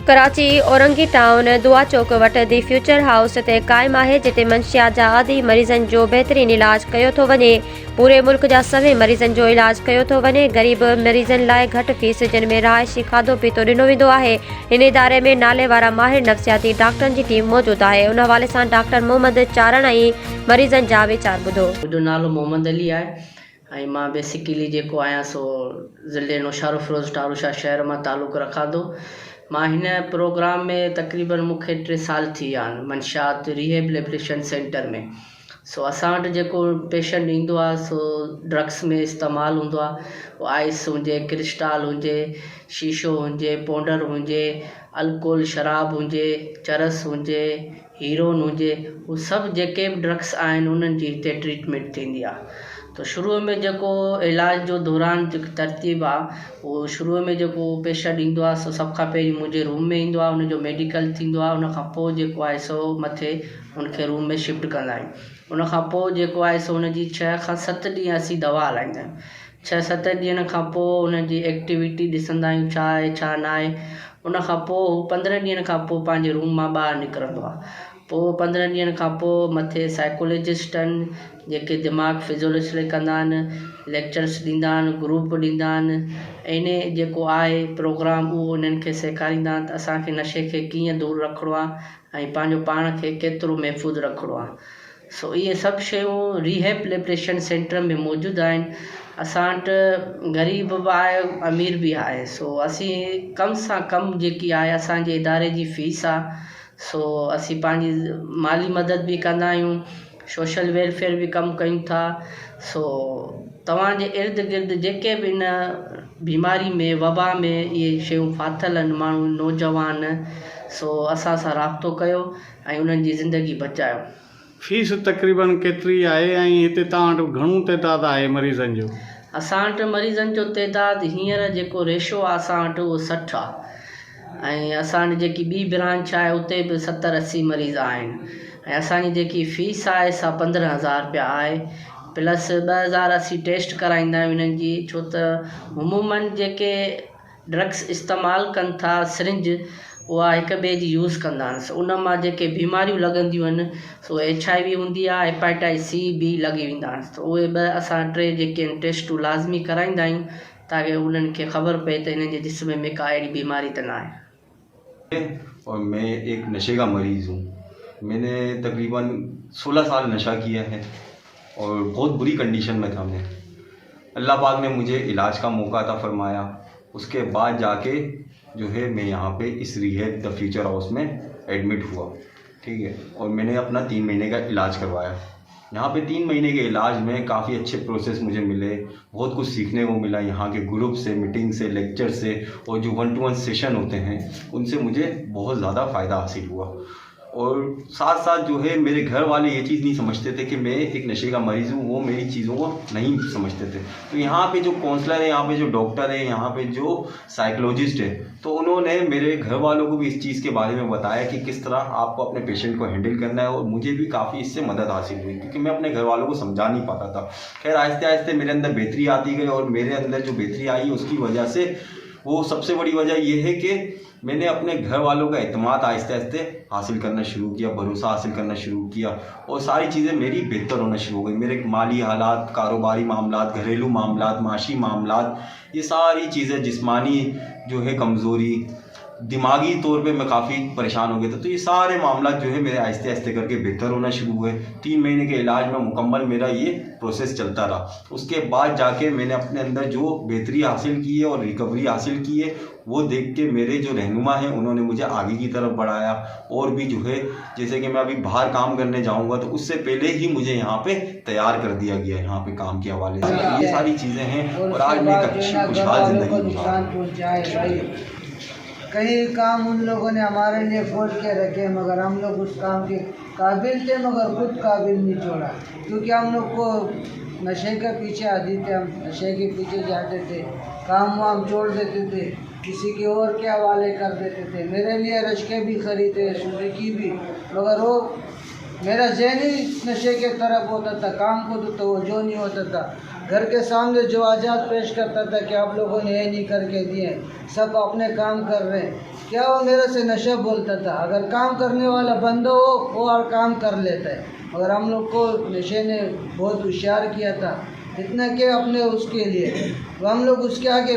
Karachi Orangi town दुआ चौक वटि the future house ते क़ाइमु आहे, जिते मंशियात जा आदी मरीज़नि जो बहितरीन इलाज कयो थो वञे। पूरे मुल्क जा सभई मरीज़नि जो इलाज कयो थो वञे। ग़रीब मरीज़नि लाइ घटि फीस, जिन में रहाइशी खाधो पीतो ॾिनो वेंदो आहे। इन इदारे में नाले वारा माहिर नफ़्सियाती डॉक्टरनि जी टीम मौजूदु आहे। उन हवाले सां डॉक्टर मोहम्मद चारण ऐं मरीज़नि जा वीचार ॿुधो। मुंहिंजो नालो मोहम्मद अली आहे ऐं मां बेसिकली जेको आहियां सो ज़िले नौशारो फिरोज़ टारूशाह शहर मां तालुक़ु रखां थो। मां हिन प्रोग्राम में तक़रीबन मूंखे 3 साल थी विया आहिनि मंशियात रिहेबिलिटेशन सेंटर में। सो असां वटि जेको पेशेंट ईंदो आहे सो ड्रग्स में इस्तेमालु हूंदो आहे, उहो आइस हुजे, क्रिस्टाल हुजे, शीशो हुजे, पाउडर हुजे, अल्कोहल शराब हुजे, चरस हुजे, हीरोइन हुजे, उहे सभु जेके बि ड्रग्स आहिनि उन्हनि जी हिते ट्रीटमेंट थींदी आहे। तो शुरूअ में जेको इलाज जो दौरान जेकी तरतीब आहे, उहो शुरूअ में जेको पेशेंट ईंदो आहे सो सभ खां पहिरीं मुंहिंजे रूम में ईंदो आहे, उनजो मेडिकल थींदो आहे। उन खां पोइ जेको आहे सो मथे उनखे रूम में शिफ्ट कंदा आहियूं। उन खां पोइ जेको आहे सो उनजी 6 खां 7 ॾींहं असीं दवा हलाईंदा आहियूं। 6-7 ॾींहंनि खां पोइ उनजी एक्टिविटी ॾिसंदा आहियूं, छा आहे छा न आहे। उन खां पोइ 15 ॾींहंनि खां पोइ पंहिंजे रूम मां ॿाहिरि निकिरंदो आहे। पोइ 15 ॾींहंनि खां पोइ मथे साइकोलॉजिस्ट आहिनि जेके दिमाग़ फिजियोलॉजी कंदा आहिनि, लेक्चर्स ॾींदा आहिनि, ग्रुप ॾींदा आहिनि। इन जेको आहे प्रोग्राम उहो उन्हनि खे सेखारींदा आहिनि त असांखे नशे खे कीअं दूरि रखिणो आहे ऐं पंहिंजो पाण खे केतिरो महफ़ूज़ रखिणो आहे। सो इहे सभु शयूं रिहेबिलिटेशन सेंटर में मौजूदु आहिनि। असां वटि ग़रीब बि आहे, अमीर बि आहे। सो असीं कम सां कम जेकी आहे असांजे इदारे जी फ़ीस आहे, सो असीं पंहिंजी माली मदद बि कंदा आहियूं, सोशल वेलफेयर बि कमु कयूं था। सो तव्हांजे इर्द गिर्द जेके बि इन बीमारी में वबा में इहे शयूं फाथल आहिनि माण्हू नौजवान, सो असां सां राब्तो कयो ऐं उन्हनि जी ज़िंदगी बचायो। फीस तक़रीबन केतिरी आहे ऐं हिते तव्हां वटि घणो तइदादु आहे मरीज़नि जो? असां वटि मरीज़नि जो तइदादु हींअर जेको रेशो आहे असां वटि उहो 60 आहे ऐं असांजी जेकी ॿी ब्रांच आहे उते बि 70-80 मरीज़ आहिनि ऐं असांजी जेकी फ़ीस आहे सा 15,000 रुपया आहे, प्लस 2,000 असीं टेस्ट कराईंदा आहियूं इन्हनि जी। छो त उमूमन जेके ड्रग्स इस्तेमालु कनि था सिरिंज, उहा हिक ॿिए जी यूज़ कंदा आहिनि। सो उन मां जेके बीमारियूं लॻंदियूं आहिनि सो HIV हूंदी आहे, हेपेटाइटिस C B लॻी वेंदा आहिनि। त उहे 2 असां 3 जेके टेस्टूं लाज़मी कराईंदा आहियूं ताकी उन्हनि खे ख़बर पए त इन्हनि जे जिस्म में का अहिड़ी बीमारी त न आहे। और मैं एक नशे का मरीज़ हूँ। मैंने तकरीबन 16 साल नशा किया है और बहुत बुरी कंडीशन में था मैं। अल्लाह पाक ने मुझे इलाज का मौका अता फरमाया। उसके बाद जाके जो है मैं यहाँ पे इस रिहेब द फ्यूचर हाउस में एडमिट हुआ, ठीक है। और मैंने अपना 3 महीने का इलाज करवाया। यहाँ पे 3 महीने के इलाज में काफ़ी अच्छे प्रोसेस मुझे मिले, बहुत कुछ सीखने को मिला यहाँ के ग्रुप से, मीटिंग से, लेक्चर से, और जो 1-to-1 सेशन होते हैं उनसे मुझे बहुत ज़्यादा फ़ायदा हासिल हुआ। और साथ साथ जो है मेरे घर वाले ये चीज़ नहीं समझते थे कि मैं एक नशे का मरीज़ हूँ, वो मेरी चीज़ों को नहीं समझते थे। तो यहाँ पे जो काउंसलर है, यहाँ पे जो डॉक्टर है, यहाँ पे जो साइकोलॉजिस्ट है, तो उन्होंने मेरे घर वालों को भी इस चीज़ के बारे में बताया कि किस तरह आपको अपने पेशेंट को हैंडल करना है। और मुझे भी काफ़ी इससे मदद हासिल हुई क्योंकि मैं अपने घर वालों को समझा नहीं पाता था। खैर आहिस्ते आहिस्ते मेरे अंदर बेहतरी आती गई और मेरे अंदर जो बेहतरी आई उसकी वजह से, वो सबसे बड़ी वजह यह है कि मैंने अपने घर वालों का एतमाद आहिस्ते आहिस्ते हासिल करना शुरू किया, भरोसा हासिल करना शुरू किया और सारी चीज़ें मेरी बेहतर होना शुरू हो गई। मेरे माली हालात, कारोबारी मामलात, घरेलू मामलात, माशी मामलात, ये सारी चीज़ें, जिस्मानी जो है कमज़ोरी, दिमागी तौर पे मैं काफ़ी परेशान हो गया था। तो ये सारे मामला जो है मेरे आहिस्ते आहिस्ते करके बेहतर होना शुरू हुए। 3 महीने के इलाज में मुकम्मल मेरा ये प्रोसेस चलता रहा। उसके बाद जाके मैंने अपने अंदर जो बेहतरी हासिल की है और रिकवरी हासिल की है, वो देख के मेरे जो रहनुमा हैं उन्होंने मुझे आगे की तरफ बढ़ाया। और भी जो है जैसे कि मैं अभी बाहर काम करने जाऊँगा तो उससे पहले ही मुझे यहाँ पे तैयार कर दिया गया यहाँ पे काम के हवाले से। ये सारी चीज़ें हैं और आज मैं एक अच्छी खुशहाल ज़िंदगी गुजार रहा हूँ। कई काम उन लोगों ने हमारे लिए खोल के रखे, मगर हम लोग उस काम के काबिल थे मगर खुद काबिल नहीं छोड़ा, क्योंकि हम लोग को नशे के पीछे आदि थे। हम नशे के पीछे जाते थे, काम वाम छोड़ देते थे, किसी के और के हवाले कर देते थे। मेरे लिए रश्के भी खरीदे, सुजुकी भी, मगर वो मेरा ज़हन ही नशे के तरफ होता था, काम को तो तवज्जो नहीं होता था। घर के सामने जो आजाद पेश करता था कि आप लोगों ने ये नहीं करके दिए, सब अपने काम कर रहे हैं। क्या वो मेरे से नशा बोलता था, अगर काम करने वाला बंदा हो वो और काम कर लेता है, मगर हम लोग को नशे ने बहुत होशियार किया था, इतना कि अपने उसके लिए तो हम लोग उसके आगे